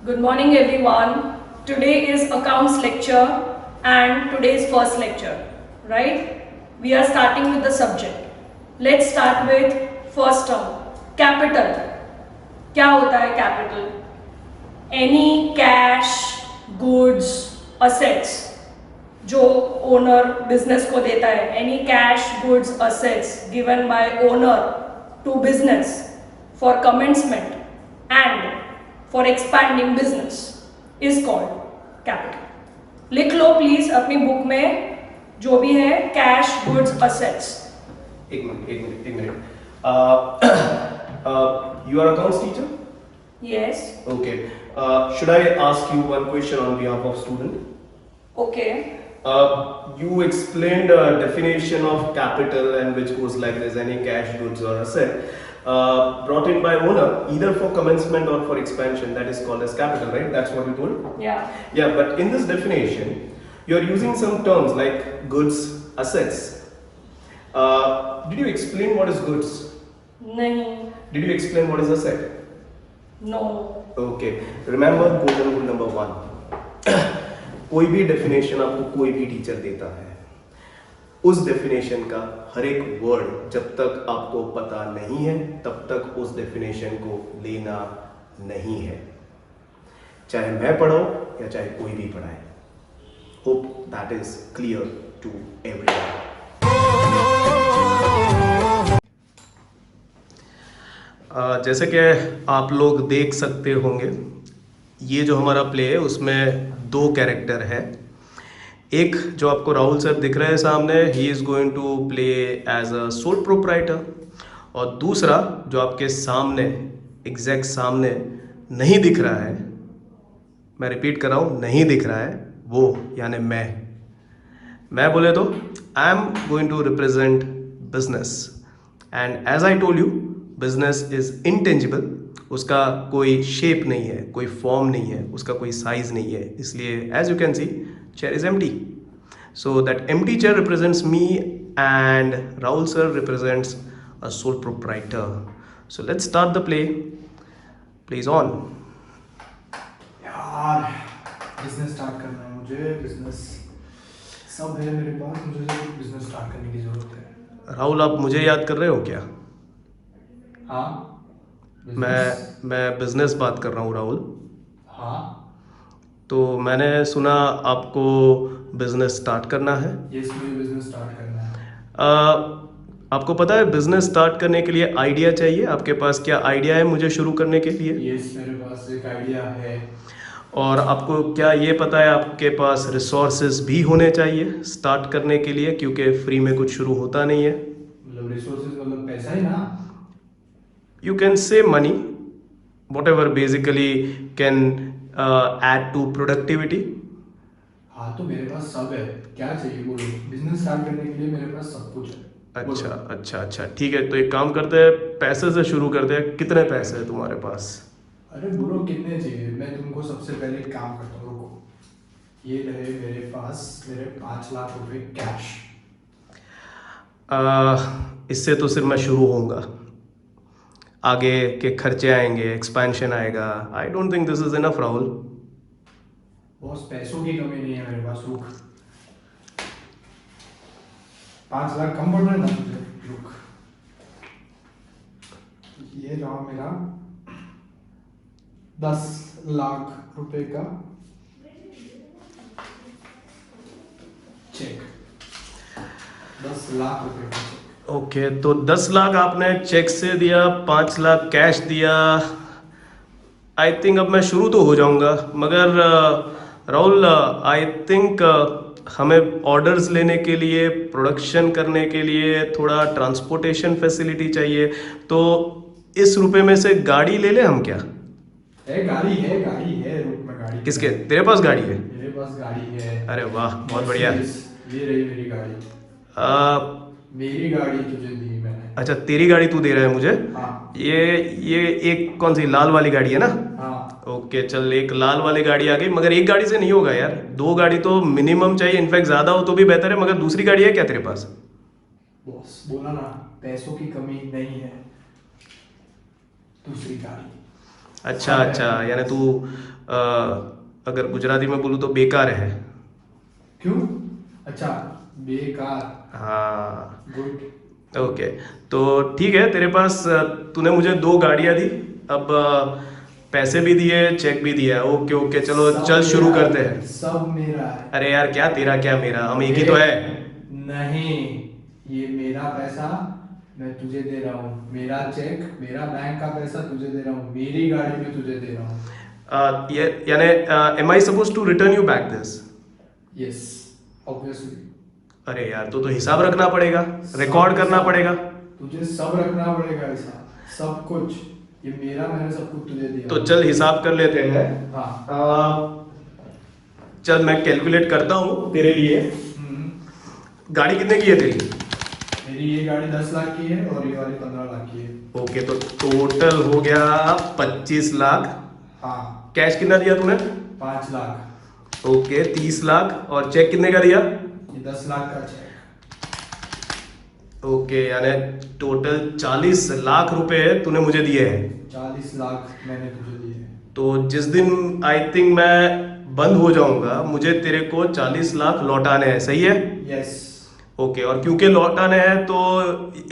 Good morning everyone. Today is accounts lecture and today's first lecture, right? We are starting with the subject. Let's start with first term, capital. क्या होता है capital? Any cash, goods, assets जो owner business को देता है, any cash, goods, assets given by owner to business for commencement and for expanding business is called capital. लिख लो please अपनी book में जो भी है कैश गुड्स असेट्स. एक minute. You are accounts teacher? Yes. Okay. Should I ask you one question on behalf of student? Okay. You explained a definition of capital and which goes like this: any cash, goods or asset brought in by owner either for commencement or for expansion, that is called as capital, right? That's what you told? Yeah. Yeah, but in this definition you are using some terms like goods, assets. Did you explain what is goods? नहीं. Did you explain what is asset? No. Okay. Remember golden rule number 1. कोई भी definition आपको कोई भी teacher देता है, उस definition का हर एक वर्ड जब तक आपको पता नहीं है तब तक उस डेफिनेशन को लेना नहीं है, चाहे मैं पढ़ाऊं या चाहे कोई भी पढ़ाए. Hope that is clear to everyone. जैसे कि आप लोग देख सकते होंगे, ये जो हमारा प्ले है उसमें 2 कैरेक्टर है. एक जो आपको राहुल सर दिख रहे हैं सामने, he is going to play as a sole proprietor, और दूसरा जो आपके सामने एग्जैक्ट सामने नहीं दिख रहा है, मैं रिपीट कर रहा हूँ, नहीं दिख रहा है, वो यानी मैं बोले तो I am going to represent business. And as I told you, business is intangible. उसका कोई शेप नहीं है, कोई फॉर्म नहीं है, उसका कोई साइज नहीं है, इसलिए as you can see chair is empty. So that empty chair represents me and Rahul sir represents a sole proprietor. So let's start the play. Please on. यार बिजनेस स्टार्ट करना है मुझे. बिजनेस सब है मेरे पास, मुझे बिजनेस स्टार्ट करने की जरूरत है. राहुल, आप मुझे याद कर रहे हो क्या? हाँ. मैं बिजनेस बात कर रहा हूँ राहुल. हाँ. तो मैंने सुना आपको बिजनेस स्टार्ट करना है. यस, मुझे बिजनेस स्टार्ट करना है. आपको पता है बिजनेस स्टार्ट करने के लिए आइडिया चाहिए. आपके पास क्या आइडिया है मुझे शुरू करने के लिए? यस, मेरे पास एक आइडिया है. और आपको क्या ये पता है आपके पास रिसोर्सेज भी होने चाहिए स्टार्ट करने के लिए, क्योंकि फ्री में कुछ शुरू होता नहीं है. मतलब रिसोर्सेज मतलब पैसा ही ना. You can say money, what ever basically can add to productivity. हाँ, तो मेरे पास सब है. क्या चाहिए बोलो. बिजनेस स्टार्ट करने के लिए मेरे पास सब कुछ है. अच्छा ठीक है, तो एक काम करते हैं, पैसे से शुरू करते हैं. कितने पैसे है तुम्हारे पास? अरे बोलो कितने चाहिए. मैं तुमको सबसे पहले एक काम करता हूँ, रुको. ये रहे मेरे पास मेरे 5 लाख रुपए कैश. इससे तो सिर्फ मैं शुरू होऊंगा, आगे के खर्चे आएंगे, एक्सपेंशन आएगा. I don't think this is enough Rahul. Boss, पैसों की कमी नहीं है मेरे पास. रुक. 5 लाख कम पड़ रहा है ना तुझे. रुक. ये रहा मेरा 10 लाख रुपए का चेक. 10 लाख रुपए का चेक. ओके, तो 10 लाख आपने चेक से दिया, 5 लाख कैश दिया. आई थिंक अब मैं शुरू तो हो जाऊंगा, मगर राहुल आई थिंक हमें ऑर्डर्स लेने के लिए, प्रोडक्शन करने के लिए थोड़ा ट्रांसपोर्टेशन फैसिलिटी चाहिए. तो इस रुपए में से गाड़ी ले ले हम क्या? गाड़ी है. रुक, मैं गाड़ी. किसके? तेरे पास गाड़ी है? मेरे पास गाड़ी है. अरे वाह, बहुत बढ़िया. ये रही मेरी गाड़ी. मेरी गाड़ी तुझे दी मैंने. अच्छा, तेरी गाड़ी तू दे रहा है मुझे? हाँ. ये एक कौन सी लाल वाली गाड़ी है ना? हाँ. ओके, चल एक लाल वाली गाड़ी आ गई, मगर एक गाड़ी से नहीं होगा यार, 2 गाड़ी तो मिनिमम चाहिए. इनफैक्ट ज्यादा हो तो भी बेहतर है, मगर दूसरी गाड़ी है क्या तेरे पास? बॉस बोला ना, पैसों की कमी नहीं है. दूसरी गाड़ी. अच्छा, यानी तू अगर गुजराती में बोलूँ तो बेकार है। क्यों? अच्छा, बेकार। हाँ गुड। ओके, तो ठीक है, तेरे पास तूने मुझे 2 गाड़ियाँ दी, अब पैसे भी दिए, चेक भी दिया। ओके ओके, चलो सब चल शुरू मेरा करते है, हैं। सब मेरा है। अरे यार, क्या तेरा क्या मेरा, हम एक ही तो है। नहीं, ये मेरा पैसा मैं तुझे दे रहा हूँ, मेरा चेक, मेरा बैंक का पैसा तुझे दे रहा हूँ, मेरी गाड़ी में तुझे दे रहा हूँ। यानी am I suppose to return you back this? Yes, obviously. अरे यार, तो हिसाब रखना पड़ेगा, रिकॉर्ड करना पड़ेगा। तुझे सब रखना पड़ेगा, ऐसा सब कुछ। ये मेरा, मैंने सब कुछ तुझे दिया। तो चल हिसाब कर लेते हैं। हाँ। चल मैं कैलकुलेट करता हूँ तेरे लिए। गाड़ी कितने की है तेरी? मेरी ये गाड़ी 10 लाख की है और ये वाली 15 लाख की है। ओके, तो टोटल हो गया 25 लाख। हाँ। कैश कितना दिया तूने? 5 लाख। ओके, 30 लाख। और चेक कितने का दिया? ये 10 लाख का चेक। ओके, यानी टोटल 40 लाख रुपए तूने मुझे दिए हैं। 40 लाख मैंने तुझे दिए हैं। तो जिस दिन आई थिंक मैं बंद हो जाऊंगा, मुझे तेरे को 40 लाख लौटाने हैं, सही है? यस। ओके, और क्योंकि लौटाने हैं तो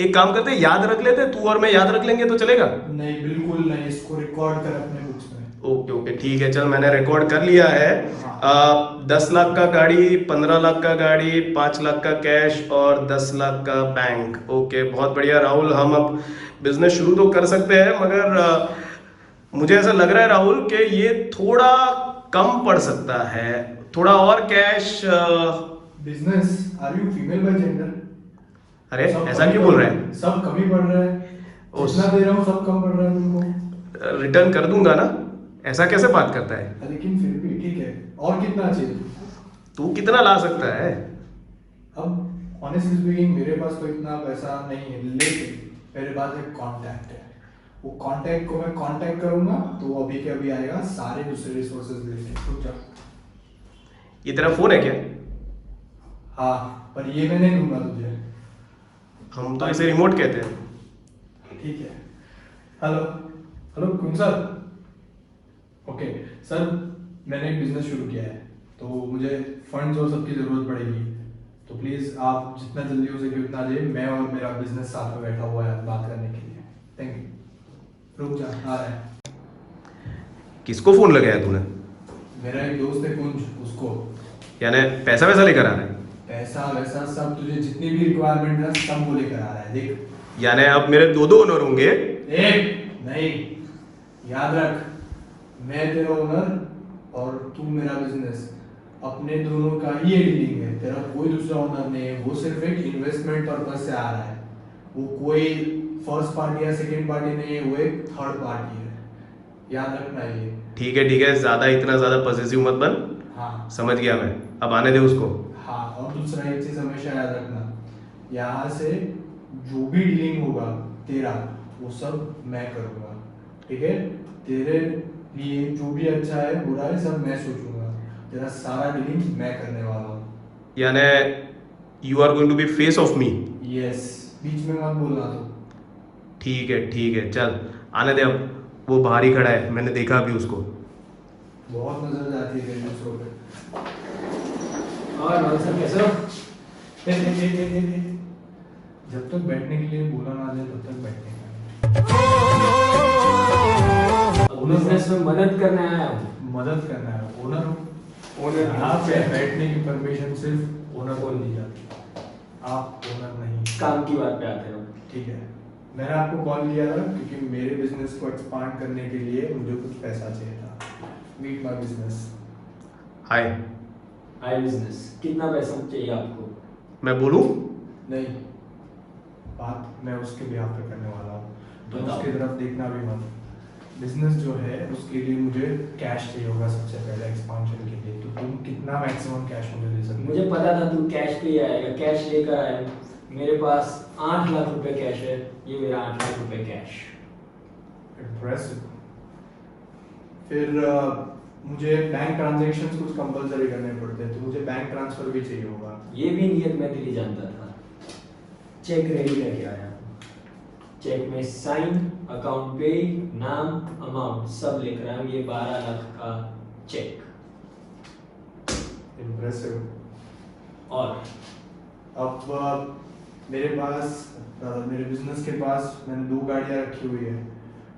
एक काम करते हैं, याद रख लेते हैं, तू और मैं याद रख लेंगे तो चलेगा? नहीं, बिल्कुल नहीं, इसको रिकॉर्ड कर अपने बुक्स में। ओके ओके ठीक है, चल मैंने रिकॉर्ड कर लिया है। हाँ। 10 लाख का गाड़ी, 15 लाख का गाड़ी, 5 लाख का कैश और 10 लाख का बैंक। ओके, बहुत बढ़िया राहुल, हम अब बिजनेस शुरू तो कर सकते हैं, मगर मुझे ऐसा लग रहा है राहुल कि ये थोड़ा कम पड़ सकता है, थोड़ा और cash. Business? Are you female by gender? अरे ऐसा क्यों बोल रहे हैं? सब कम ही पड़ रहा है। जितना दे रहा हूँ सब कम पड़ रहा है तुमको। रिटर्न कर दूंगा ना, ऐसा कैसे बात करता है? लेकिन फिर भी ठीक है, और कितना चाहिए? तू कितना ला सकता है? अब ऑनेस्टली स्पीकिंग, मेरे पास तो इतना पैसा नहीं है, लेकिन मेरे पास एक कांटेक्ट है। वो कांटेक्ट को मैं कांटेक्ट करूंगा तो वो अभी के अभी आएगा, सारे दूसरे रिसोर्सेज लेके। रुक जा। ये तेरा फोन है क्या? हाँ, पर ये मैं नहीं दूंगा तुझे। हम तो इसे रिमोट कहते हैं। ठीक है। हेलो हेलो, कौन सर? ओके सर, मैंने एक बिजनेस शुरू किया है, तो मुझे फंड्स और सबकी ज़रूरत पड़ेगी, तो प्लीज़ आप जितना जल्दी हो सके उतना दे। मैं और मेरा बिजनेस साथ में बैठा हुआ है बात करने के लिए। Thank you. रुक जा, आ रहा है। किसको फोन लगाया तूने? मेरा एक दोस्त है कुंज, उसको। यानी पैसा वैसा लेकर आ रहा है? पैसा वैसा सब, तुझे जितनी भी रिक्वायरमेंट है सब वो लेकर आ रहा है, देख। यानी अब मेरे 2 ओनर होंगे? एक नहीं, याद रख, मैं तेरा ओनर और तू मेरा बिजनेस, अपने दोनों का ही ये डीलिंग है, तेरा कोई दूसरा ओनर नहीं है। वो सिर्फ एक इन्वेस्टमेंट पर्पज से आ रहा है, वो कोई फर्स्ट पार्टी या सेकंड पार्टी नहीं है, वो एक थर्ड पार्टी है, याद रखना ये। ठीक है, इतना ज्यादा पॉसेसिव मत बन। हाँ समझ गया मैं, अब आने दे उसको। हाँ, और दूसरा एक चीज हमेशा याद रखना, यहाँ से जो भी डीलिंग होगा तेरा, वो सब मैं करूँगा, ठीक है? तेरे लिए जो भी अच्छा है बुरा है सब मैं सोचूंगा, तेरा सारा डीलिंग मैं करने वाला हूँ। यानी you are going to be face of me? Yes, बीच में मत बोलना तो। ठीक है, चल आने दे अब। वो बाहर ही खड़ा है, मैंने देखा अभी उसको। बहुत नजर जाती है तेरे दूसरों पे। और सर कैसे हो? ए, जब तक बैठने के लिए बोला ना जाए तब तक बैठने का। बिजनेस में मदद करने आया हूँ। मदद करना है, ओनर हो। ओनर यहाँ पे बैठने की परमिशन सिर्फ ओनर को दी जाती है, आप ओनर नहीं। काम की बात पे आते हो। ठीक है, मैंने आपको कॉल किया था क्योंकि मेरे बिजनेस को एक्सपांड करने के लिए मुझे कुछ पैसा चाहिए था। Meet my business. Hi. Hi business, कितना पैसा चाहिए आपको? मैं बोलूं? नहीं, बात मैं उसके बिहाफ पे करने वाला हूँ, तो बताओ। उसकी तरफ देखना भी मत। बिजनेस जो है उसके लिए मुझे कैश चाहिए होगा सबसे पहले एक्सपांशन के लिए, तो तुम कितना मैक्सिमम कैश मुझे दे सकते हो? मुझे पता था तू कैश पे ही आएगा, कैश लेकर आए। मेरे पास 8 लाख रुपए कैश है, ये मेरा 8 लाख रुपए कैश। इम्प्रेसिव। फिर मुझे बैंक ट्रांजैक्शंस कुछ कंपलसरी करने पड़ते हैं, तो मुझे बैंक ट्रांसफर भी चाहिए होगा। ये भी नियत मैं तेरी जानता था। चेक रेडी लेके आया, चेक में साइन, अकाउंट पे, नाम, अमाउंट सब लिख रहा हूँ। ये 12 लाख का चेक। इम्प्रेसिव। और अब मेरे बिजनेस के पास मैंने 2 गाड़ियाँ रखी हुई है,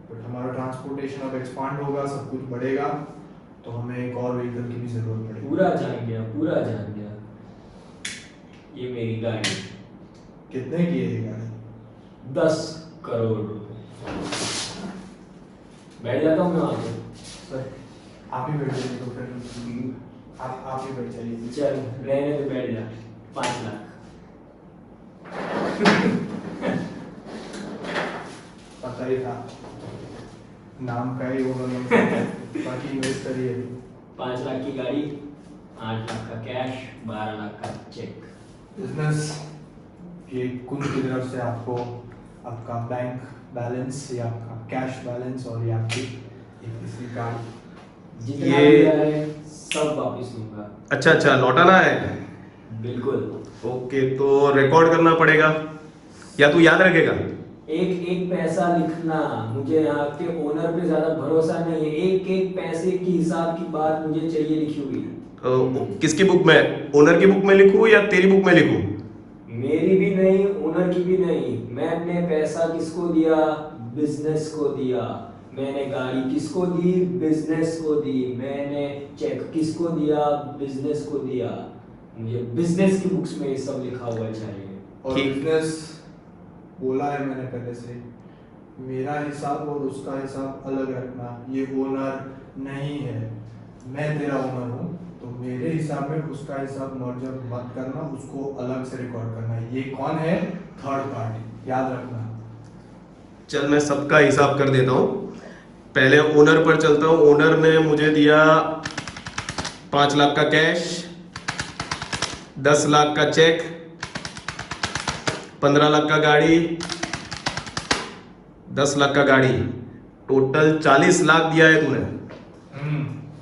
बट हमारा ट्रांसपोर्टेशन अब एक्सपांड होगा, सब कुछ बढ़ेगा, तो हमें एक और व्हीकल की भी जरूरत पड़ेगी। पूरा जान गया, पूरा जान गया। ये मेरी गाड़ी कितने की है ये गाड़ी? 10 करोड़ रुपए। बैठ जाता हूँ मैं वहाँ पे। सर आप ही बैठ जाइए, तो फिर आप ही बैठ जाइए। चल रहने दे, बैठ जा। 5 लाख। पता ही था, नाम का ही होगा, बाकी इन्वेस्ट करिए। 5 लाख की गाड़ी, 8 लाख का कैश, 12 लाख का चेक। बिजनेस के कुल की तरफ से आपको आपका बैंक बैलेंस या आपका कैश बैलेंस और ये आपकी एक तीसरी कार्ड, जितना ये- दिया है सब वापस लूंगा। अच्छा लौटाना है। बिल्कुल। ओके, तो रिकॉर्ड करना पड़ेगा या तू याद रखेगा? एक एक पैसा लिखना, मुझे यहाँ के ओनर पे ज्यादा भरोसा नहीं है। एक एक पैसे की हिसाब की बात मुझे चाहिए लिखी हुई। किसकी बुक में? ओनर की बुक में लिखूं या तेरी बुक में लिखूं? मेरी भी नहीं, ओनर की भी नहीं। मैंने पैसा किसको दिया? बिजनेस को दिया। मैंने गाड़ी किसको दी? बिजनेस को दी। मैंने चेक किसको दिया? बिजनेस को दिया। मुझे बिजनेस की बुक्स में ये सब लिखा हुआ चाहिए। और ठीक। बिजनेस बोला है मैंने पहले से, मेरा हिसाब और उसका हिसाब अलग रखना। ये ओनर नहीं है, मैं तेरा ओनर हूँ, तो मेरे हिसाब में उसका हिसाब मर्जर मत करना, उसको अलग से रिकॉर्ड करना। ये कौन है? थर्ड पार्टी, याद रखना। चल मैं सबका हिसाब कर देता हूँ। पहले ओनर पर चलता हूँ। ओनर ने मुझे दिया 5 लाख का कैश, 10 लाख का चेक, 15 लाख का गाड़ी, 10 लाख का गाड़ी, टोटल 40 लाख दिया है तूने,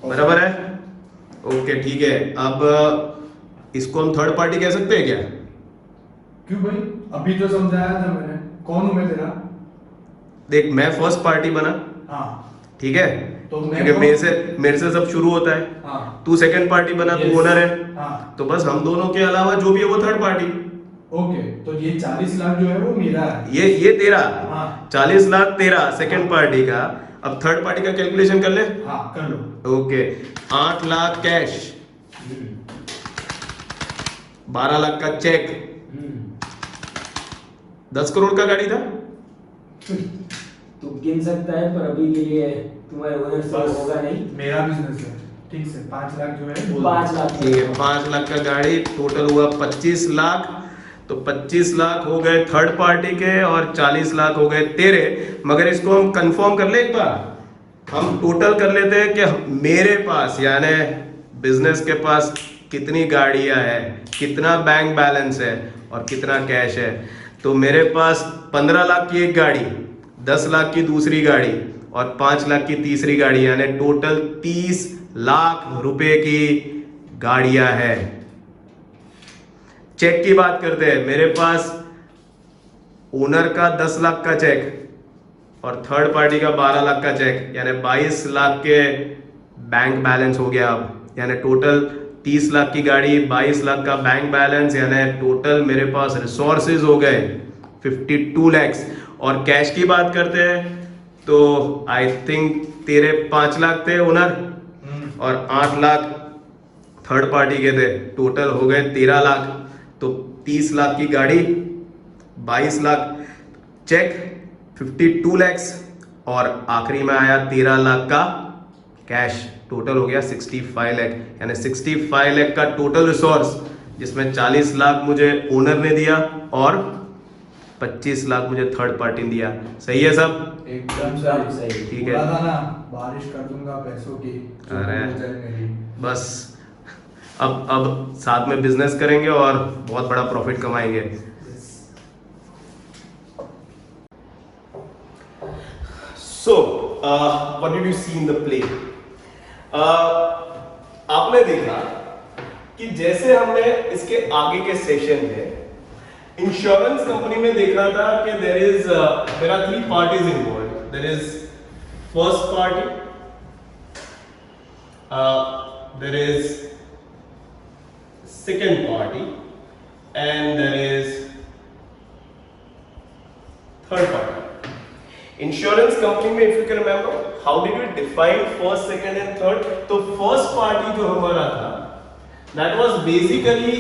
बराबर है? ओके ठीक है। अब इसको हम थर्ड पार्टी कह सकते हैं क्या? क्यों भाई, अभी तो समझाया था मैंने, कौन हूँ मैं तेरा? देख, मैं फर्स्ट पार्टी बना, हाँ ठीक है, तो मैं क्योंकि मेरे से सब शुरू होता है। हाँ तू सेकंड पार्टी बना, तू Yes. ओनर है, हाँ तो बस हम दोनों के अलावा जो भी है वो थर्ड पार्टी। ओके, तो ये 40 लाख जो है वो मेरा है। ये तेरा, हाँ 40 लाख तेरा सेकंड पार्टी का। अब थर्ड पार्टी का कैलकुलेशन कर ले। हाँ कर लो। ओके, 8 लाख कैश, 12 लाख का चेक, 10 करोड़ का गाड़ी था। तू गिन सकता है, पर अभी के लिए तुम्हारे ओनर से बस होगा नहीं। मेरा बिजनेस है, ठीक से 5 लाख जो है वो 5 लाख ठीक है, 5 लाख का गाड़ी, टोटल हुआ 25 लाख। तो 25 लाख हो गए थर्ड पार्टी के और 40 लाख हो गए तेरे। मगर इसको हम कंफर्म कर ले एक बार, हम टोटल कर लेते हैं कि मेरे पास यानी बिजनेस के पास कितनी गाड़ियां हैं, कितना बैंक बैलेंस है और कितना कैश है। तो मेरे पास 15 लाख की एक गाड़ी, 10 लाख की दूसरी गाड़ी और 5 लाख की तीसरी गाड़ी, यानी टोटल 30 लाख रुपए की गाड़ियां हैं। चेक की बात करते हैं। मेरे पास ओनर का 10 लाख का चेक और थर्ड पार्टी का 12 लाख का चेक, यानी 22 लाख के बैंक बैलेंस हो गया। अब यानी टोटल 30 लाख की गाड़ी, 22 लाख का बैंक बैलेंस, यानी टोटल मेरे पास रिसोर्सेज हो गए 52 लैक्स। और कैश की बात करते हैं तो आई थिंक तेरे 5 लाख थे ओनर और 8 लाख थर्ड पार्टी के थे, टोटल हो गए 13 लाख। तो 30 लाख की गाड़ी, 22 लाख चेक, 52 लैक्स और आखिरी में आया 13 लाख का कैश, टोटल हो गया 65 लाख। यानी 65 लाख का टोटल रिसोर्स, जिसमें 40 लाख मुझे ओनर ने दिया और 25 लाख मुझे थर्ड पार्टी ने दिया। सही है सब? एकदम सही। ठीक है। बोला था ना, बारिश कर दूंगा पैसों की, जो अरे। हो जाए मेरी। बस अब साथ में बिजनेस करेंगे और बहुत बड़ा प्रॉफिट कमाएंगे। So what did you see in the play? आपने देखा कि जैसे हमने इसके आगे के सेशन में इंश्योरेंस कंपनी में देखा था कि there are 3 parties involve. There is first party, there is second party and there is third party. Insurance company में, if you can remember, how did we define first, second and third? तो first party जो हमारा था, that was basically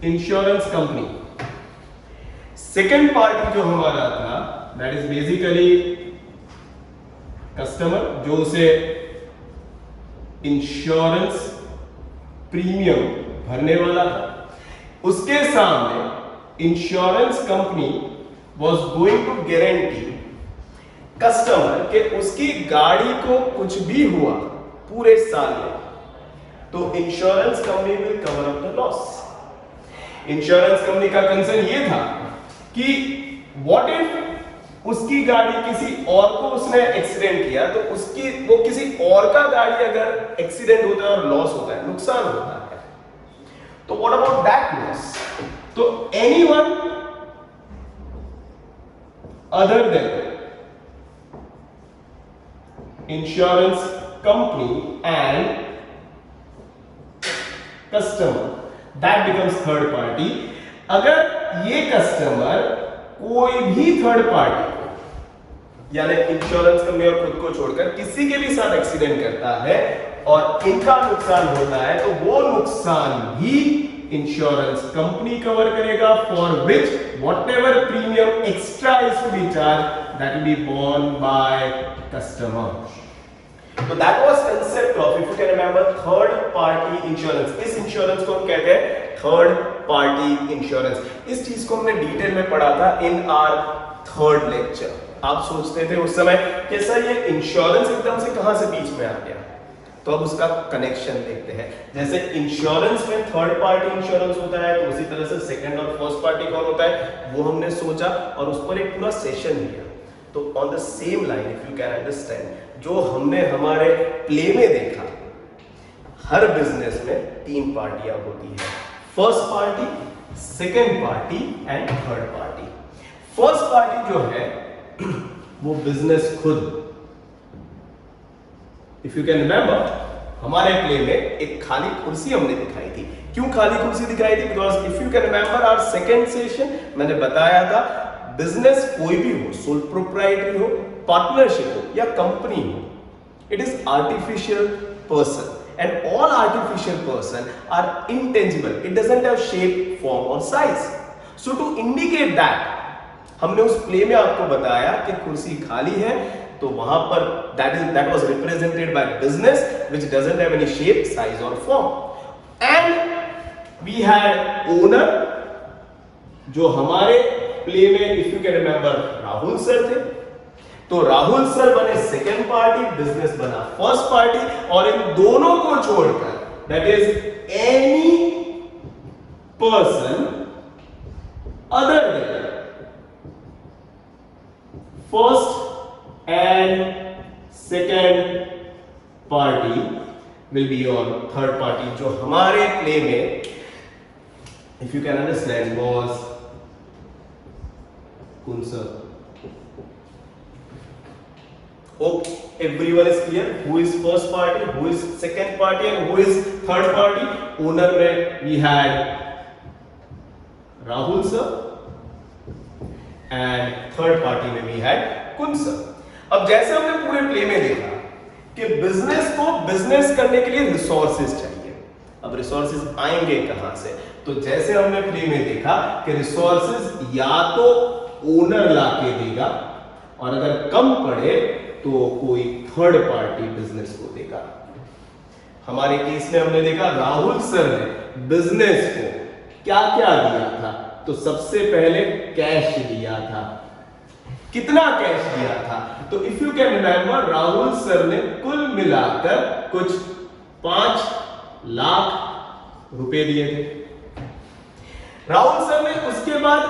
insurance company. Second party जो हमारा था, that is basically customer, जो उसे इंश्योरेंस प्रीमियम भरने वाला था. उसके सामने insurance company was going to guarantee customer के उसकी गाड़ी को कुछ भी हुआ पूरे साल में, तो insurance company will cover up the loss. Insurance company का कंसर्न ये था कि व्हाट इफ उसकी गाड़ी किसी और को उसने एक्सीडेंट किया, तो वो किसी और का गाड़ी अगर एक्सीडेंट होता है और लॉस होता है, नुकसान होता है, तो व्हाट अबाउट दैट लॉस? तो anyone other than insurance company and customer, that becomes third party. अगर ये कस्टमर कोई भी थर्ड पार्टी यानी इंश्योरेंस कंपनी और खुद को छोड़कर किसी के भी साथ एक्सीडेंट करता है और इनका नुकसान होता है, तो वो नुकसान भी इंश्योरेंस कंपनी कवर करेगा, for which whatever premium extra is to be charged, that will be borne by customer. So that was concept of, if you can remember, third party insurance. इस इंश्योरेंस को हम कहते हैं third party insurance. इस चीज को हमने detail में पढ़ा था इन आवर थर्ड लेक्चर. आप सोचते थे उस समय कि सर ये इंश्योरेंस एकदम से कहां से बीच में आ गया, तो अब उसका कनेक्शन देखते हैं. जैसे इंश्योरेंस में थर्ड पार्टी इंश्योरेंस होता है, तो उसी तरह से सेकंड और फर्स्ट पार्टी कौन होता है, वो हमने सोचा और उस पर एक पूरा सेशन लिया. तो on the same line, if you can understand, जो हमने हमारे प्ले में देखा, हर बिजनेस में तीन पार्टियां होती है, first party, second party and third party. First party जो है वो बिजनेस खुद. इफ यू कैन रिमेंबर, हमारे प्ले में एक खाली कुर्सी हमने दिखाई थी. क्यों खाली कुर्सी दिखाई थी? Because if you can remember our second session, मैंने बताया था बिजनेस कोई भी हो, सोल प्रोप्राइटरी हो, पार्टनरशिप हो या कंपनी हो, it is artificial person and all artificial person are intangible. It doesn't have shape, form और size. So to indicate that, हमने उस प्ले में आपको बताया कि कुर्सी खाली है, तो वहां पर that was represented by business which doesn't have any shape, size or form. And we had owner, जो हमारे प्ले में if you can remember Rahul sir थे. तो राहुल सर बने सेकंड पार्टी, बिजनेस बना फर्स्ट पार्टी, और इन दोनों को छोड़कर that is any person other than first and second party will be your third party. जो हमारे प्ले में, if you can understand, was Kunsa. Hope everyone is clear who is first party, who is second party and who is third party. Owner में we had Rahul sir and third party में we had Kunsa. अब जैसे हमने पूरे play में देखा कि business को बिजनेस करने के लिए रिसोर्सेज चाहिए. अब रिसोर्सेज आएंगे कहां से? तो जैसे हमने प्ले में देखा कि रिसोर्सेज या तो ओनर लाके देगा, और अगर कम पड़े तो कोई थर्ड पार्टी बिजनेस को देगा. हमारे केस में हमने देखा राहुल सर ने बिजनेस को क्या क्या दिया था. तो सबसे पहले कैश दिया था. कितना कैश दिया था? तो if you can remember, Rahul sir ने कुल मिलाकर कुछ 5 लाख रुपए दिए थे. राहुल सर ने उसके बाद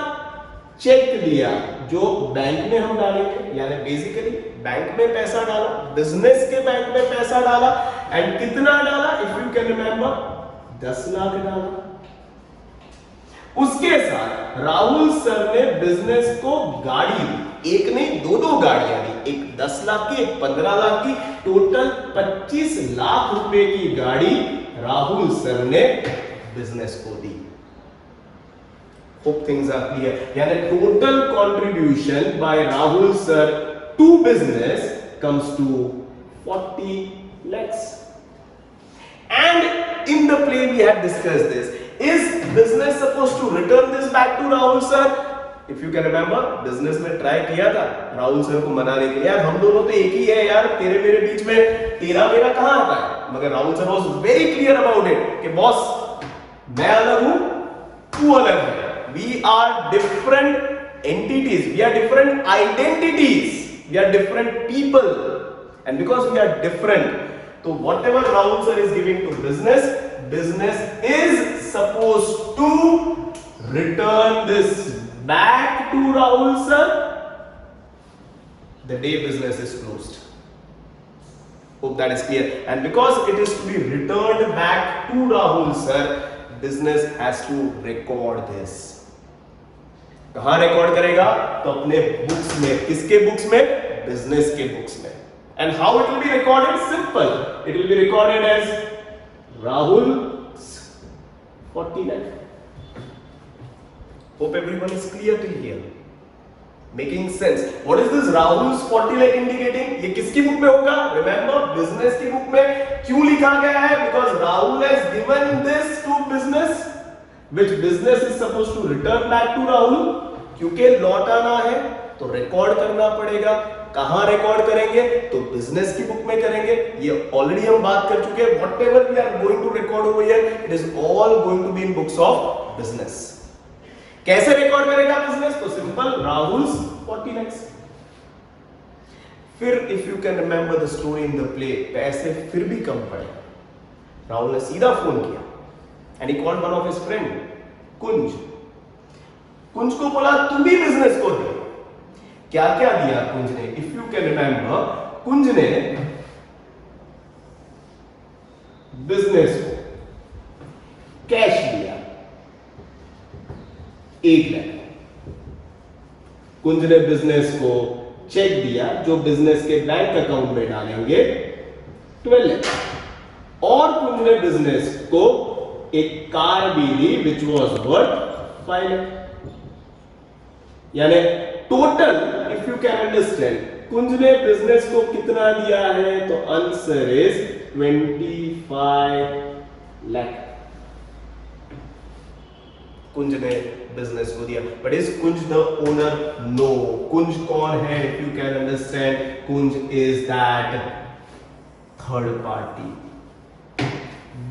चेक लिया जो बैंक में हम डालेंगे, यानी बेसिकली बैंक में पैसा डाला, बिजनेस के बैंक में पैसा डाला. एंड कितना डाला? If you can remember 10 lakh डाला. उसके साथ राहुल सर ने बिजनेस को गाड़ी दी, एक नहीं दो गाड़ियां दी, एक 10 लाख की, एक 15 लाख की, टोटल 25 लाख रुपए की गाड़ी राहुल सर ने बिजनेस को दी। Hope things are clear. यानी total contribution by Rahul sir to business comes to 40 lakhs. And in the play we had discussed this. Is business supposed to return this back to Rahul sir? If you can remember, business में try किया था Rahul sir को मनाने के लिए, यार हम दोनों तो एक ही है यार, तेरे मेरे बीच में तेरा मेरा कहां आता है। मगर Rahul sir was very clear about it कि बॉस मैं अलग हूं, तू अलग है, we are different entities, we are different identities, we are different people, and because we are different, so whatever Rahul sir is giving to business, business is supposed to return this back to Rahul sir the day business is closed. Hope that is clear. And because it is to be returned back to Rahul sir, business has to record this. कहां record करेगा? तो अपने books में। किसके books में? Business के books में। And how it will be recorded? Simple, it will be recorded as Rahul 40 lakh. Hope everyone is clear till here. Making sense. What is this Rahul's 40 lakh indicating? ये किसकी book में होगा? Remember, business की book में। क्यों लिखा गया है? Because Rahul has given this to business, which business is supposed to return back to Rahul. क्योंकि लौटाना है तो रिकॉर्ड करना पड़ेगा। कहां रिकॉर्ड करेंगे? तो बिजनेस की बुक में करेंगे। ये ऑलरेडी हम बात कर चुके हैं। Whatever we are going to record over here, it is all going to be in books of business. कैसे रिकॉर्ड करेगा बिजनेस? तो सिंपल, राहुल्स 40 lakhs। फिर if you can remember the story in the play, पैसे फिर भी कम पड़े। राहुल ने सीधा फोन किया and he called one of his friend Kunj. Kunj को बोला तुम भी बिजनेस को दे। क्या क्या दिया कुंज ने? इफ यू कैन रिमेंबर, कुंज ने बिजनेस को कैश दिया 1 लाख। कुंज ने बिजनेस को चेक दिया जो बिजनेस के बैंक अकाउंट में डालेंगे 12 लाख। और कुंज ने बिजनेस को एक कार भी दी विच वॉज वर्थ 5 लाख। यानी total if you can understand, Kunj ने बिजनेस को कितना दिया है? तो आंसर इज 25 लाख कुंज ने बिजनेस को दिया। But is Kunj the owner? No. Kunj कौन है? If you can understand, Kunj is that third party,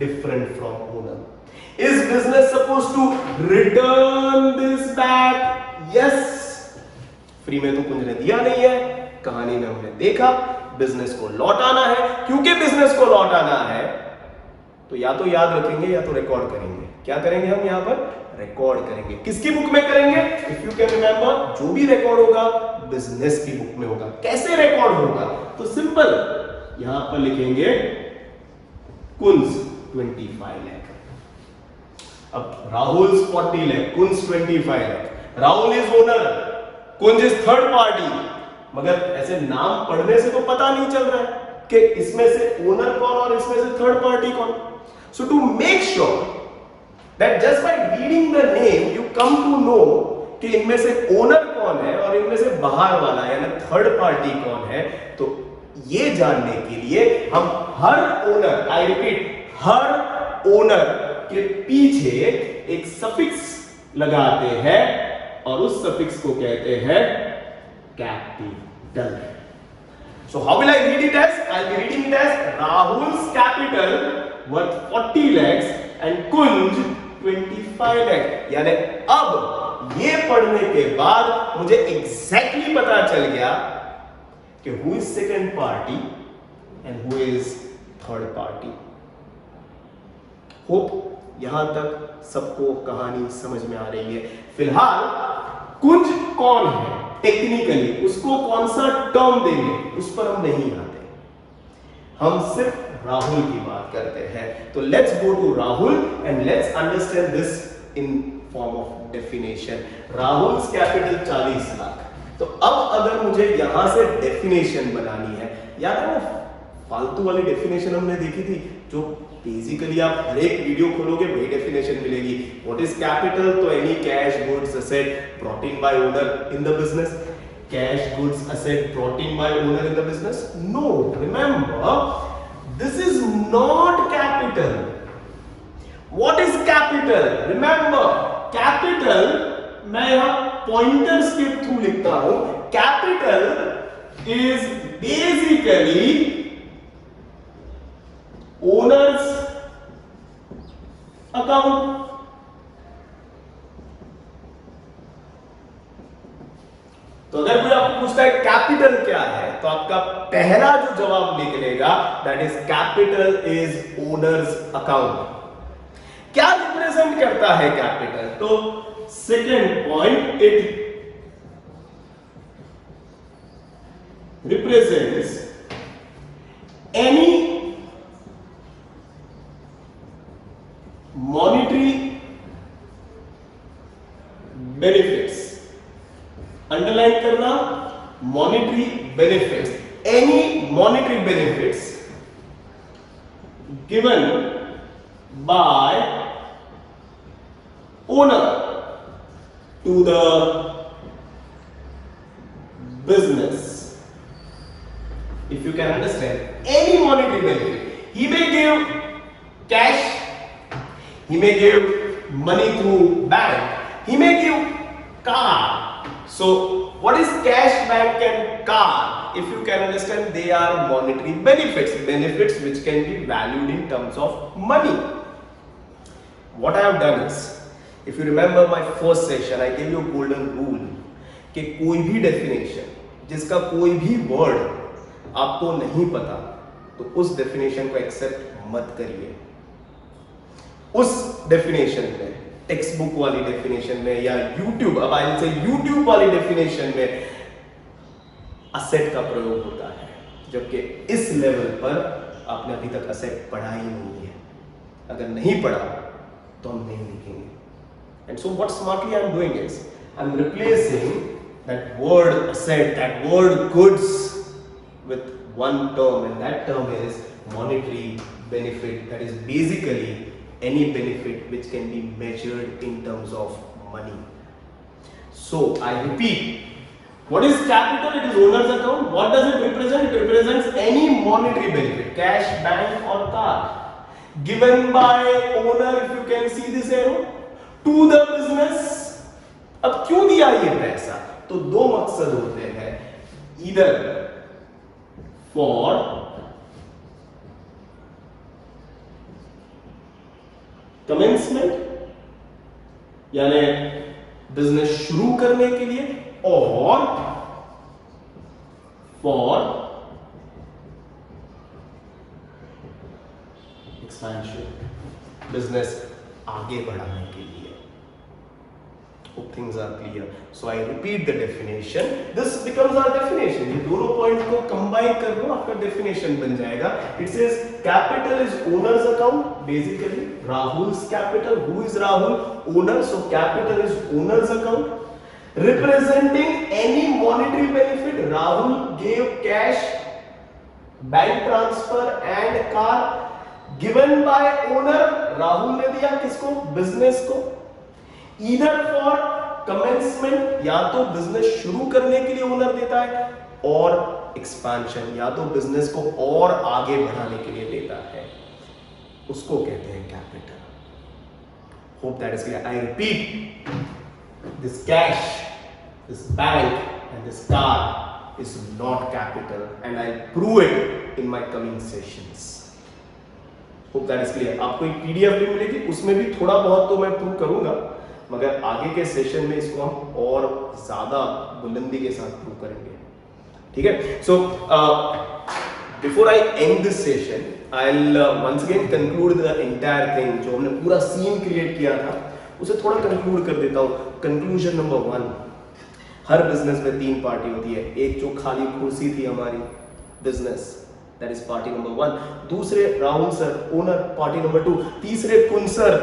different from owner. Is business supposed to return this back? Yes. Free में तो कुंज ने दिया नहीं है। कहानी में हमने देखा बिजनेस को लौटाना है। क्योंकि बिजनेस को लौटाना है तो या तो याद रखेंगे या तो रिकॉर्ड करेंगे। क्या करेंगे हम यहां पर? रिकॉर्ड करेंगे। किसकी बुक में करेंगे? इफ यू कैन रिमेंबर, जो भी रिकॉर्ड होगा बिजनेस की बुक में होगा। कैसे रिकॉर्ड होगा? तो सिंपल, यहां पर लिखेंगे कुंज 25 लाख। अब राहुल 40 लाख, कुंज 25 lakh. Rahul is owner, Kunj is third party. मगर ऐसे नाम पढ़ने से तो पता नहीं चल रहा है कि इसमें से ओनर कौन और इसमें से थर्ड पार्टी कौन। So to make sure that just by reading the name you come to know कि इनमें से ओनर कौन है और इनमें से बाहर वाला यानी थर्ड पार्टी कौन है, तो ये जानने के लिए हम हर ओनर, आई रिपीट, हर ओनर के पीछे एक सफिक्स लगाते हैं और उस सफिक्स को कहते हैं capital. So how will I read it as? I'll be reading it as Rahul's capital worth 40 lakhs and Kunj 25 lakhs। यानी अब ये पढ़ने के बाद मुझे एग्जैक्टली पता चल गया कि who is second party and who is third party। Hope यहां तक सबको कहानी समझ में आ रही है। फिलहाल कुंज कौन है टेक्निकली, उसको कौन सा टर्म देंगे उस पर हम नहीं आते, हम सिर्फ राहुल की बात करते हैं। तो let's go to Rahul and let's understand this in form of definition. Rahul's capital 40 lakh. तो अब अगर मुझे यहां से डेफिनेशन बनानी है, याद है ना फालतू वाली डेफिनेशन हमने देखी थी, जो बेसिकली आप हर एक वीडियो खोलोगे वही डेफिनेशन मिलेगी। What is capital? तो any cash goods asset brought in by owner in the business. Cash goods asset brought in by owner in the business? No, remember this is not capital. What is capital? Remember, capital मैं यहां pointers के through लिखता हूं। Capital is basically owners account. तो अगर कोई आपको पूछता है कैपिटल क्या है, तो आपका पहला जो जवाब निकलेगा that is capital is owner's account. क्या रिप्रेजेंट करता है कैपिटल? तो second point, it represents any monetary benefits. Underline करना, monetary benefits, any monetary benefits given by owner to the business. If you can understand, any monetary benefit, he may give cash, he may give money through bank, he may give car. So what is cash, bank and car? If you can understand, they are monetary benefits which can be valued in terms of money. What I have done is, if you remember my first session, I gave you a golden rule कि कोई भी definition जिसका कोई भी word आपको नहीं पता, तो उस definition को accept मत करिए। उस डेफिनेशन में, टेक्स्ट बुक वाली डेफिनेशन में या यूट्यूब, अब आई से यूट्यूब वाली डेफिनेशन में असेट का प्रयोग होता है, जबकि इस लेवल पर आपने अभी तक असेट पढ़ा ही नहीं है। अगर नहीं पढ़ा तो हम नहीं लिखेंगे। And so what smartly I am doing is I am replacing that word asset, that word goods with one term, and that term is monetary benefit. That is basically any benefit which can be measured in terms of money. So I repeat, what is capital? It is owner's account. What does it represent? It represents any monetary benefit, cash, bank or car, given by owner, if you can see this arrow, to the business. अब क्यों दिया ये पैसा? तो दो मकसद होते हैं, either for कमेंसमेंट यानी बिजनेस शुरू करने के लिए, और फॉर एक्सपेंशन, बिजनेस आगे बढ़ाने के लिए। Hope things are clear. So I repeat the definition. This becomes our definition. ये दोनों पॉइंट को कंबाइन कर लो, आपका डेफिनेशन बन जाएगा। It says capital is owner's account. Basically, Rahul's capital. Who is Rahul? Owner. So capital is owner's account. Representing any monetary benefit. Rahul gave cash, bank transfer and car given by owner. Rahul ने दिया किसको? Business को। Either for commencement, या तो business शुरू करने के लिए ओनर देता है, और एक्सपेंशन, या तो बिजनेस को और आगे बढ़ाने के लिए देता है, उसको कहते हैं capital. Hope that is clear. I repeat, this cash, this bank and this car is not capital, and I prove it in my coming sessions. Hope that is clear. आपको एक पीडीएफ भी मिलेगी, उसमें भी थोड़ा बहुत तो मैं प्रूव करूंगा, मगर आगे के सेशन में इसको हम और ज्यादा बुलंदी के साथ प्रूव करेंगे। ठीक है? So before I end this session, I will once again conclude the entire thing. जो हमने पूरा सीन क्रिएट किया था उसे थोड़ा कंक्लूड कर देता हूं। कंक्लूजन नंबर 1, हर बिजनेस में 3 पार्टी होती है। एक जो खाली कुर्सी थी हमारी, business, that is party number 1। दूसरे Rahul sir, owner, party number 2। तीसरे कुन sir,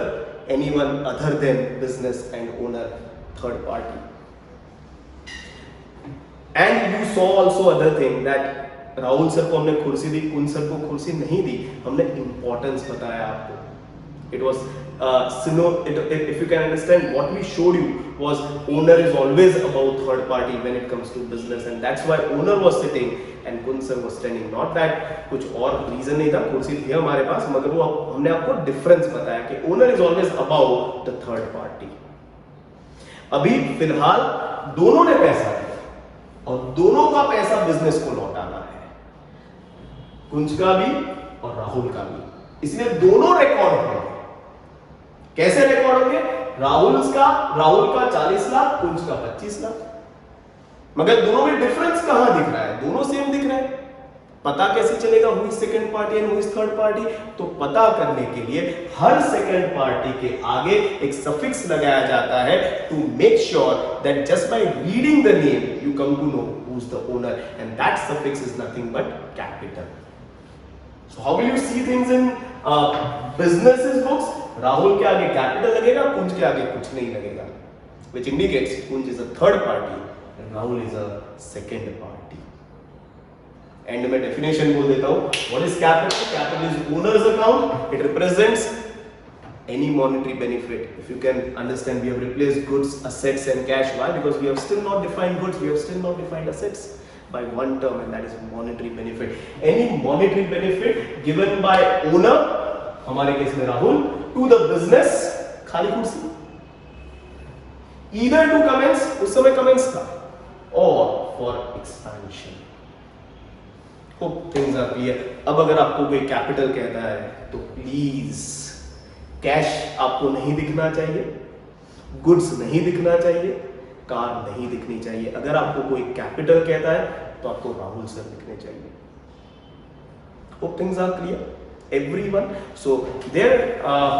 anyone other than business and owner, third party. And you saw also other thing that Rahul sir को हमने कुर्सी दी, कुंज सर को कुर्सी नहीं दी, हमने इंपॉर्टेंस बताया आपको. It was if you can understand, what we showed you was owner is always about third party when it comes to business, and that's why owner was sitting and Kunj sir was standing. Not that कुछ और reason नहीं था, कुर्सी थी हमारे पास, मगर वो हमने आपको difference बताया कि owner is always about the third party. अभी फिलहाल दोनों ने पैसा दिया और दोनों का पैसा बिजनेस को लौटाना है, कुंज का भी और राहुल का भी. इसलिए दोनों रिकॉर्ड होंगे. कैसे रिकॉर्ड होंगे? राहुल का 40 लाख, कुंज का 25 लाख. मगर दोनों में डिफरेंस कहां दिख रहा है? दोनों सेम दिख रहे हैं. पता कैसे चलेगा who is second party and who is third party? तो पता करने के लिए हर सेकंड पार्टी के आगे एक सफिक्स लगाया जाता है to make sure that just by reading the name you come to know who is the owner, and that suffix is nothing but capital. So how will you see things in businesses books? Rahul के आगे capital लगेगा, कुंज के आगे कुछ नहीं लगेगा, which indicates Kunj is a third party and Rahul is a second party. And में definition बोल देता हूँ. What is capital? Capital is owner's account. It represents any monetary benefit. If you can understand, we have replaced goods, assets and cash. Why? Because we have still not defined goods, we have still not defined assets by one term, and that is monetary benefit. Any monetary benefit given by owner, हमारे case में Rahul, to the business, खाली कुर्सी, either to commence, उस समय commence था, or for expansion. Hope things are clear. अब अगर आपको कोई कैपिटल कहता है तो प्लीज कैश आपको नहीं दिखना चाहिए, गुड्स नहीं दिखना चाहिए, कार नहीं दिखनी चाहिए. अगर आपको कोई कैपिटल कहता है तो आपको राहुल सर दिखने चाहिए. Hope things are clear, everyone. So there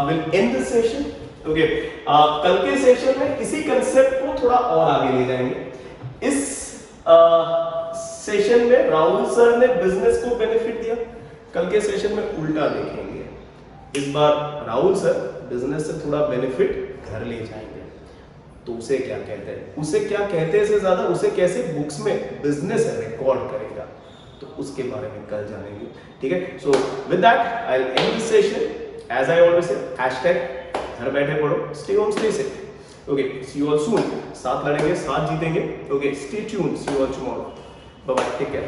will end the session. Okay. कल के सेशन में इसी कंसेप्ट को थोड़ा और आगे ले जाएंगे. इस सेशन में राहुल सर ने बिजनेस को बेनिफिट दिया, कल के सेशन में उल्टा देखेंगे. इस बार राहुल सर बिजनेस से थोड़ा बेनिफिट घर ले जाएंगे. तो उसे क्या कहते हैं, उसे क्या कहते हैं से ज्यादा उसे कैसे बुक्स में बिजनेस रिकॉर्ड करेगा, तो उसके बारे में कल जानेंगे. ठीक है. So with that I will end this session. As I always say hashtag घर बैठे पढ़ो, stay home stay safe. Okay, see you all soon. साथ लड़ेंगे, साथ जीतेंगे. Okay, stay tuned. See you all tomorrow. Bye bye, take care.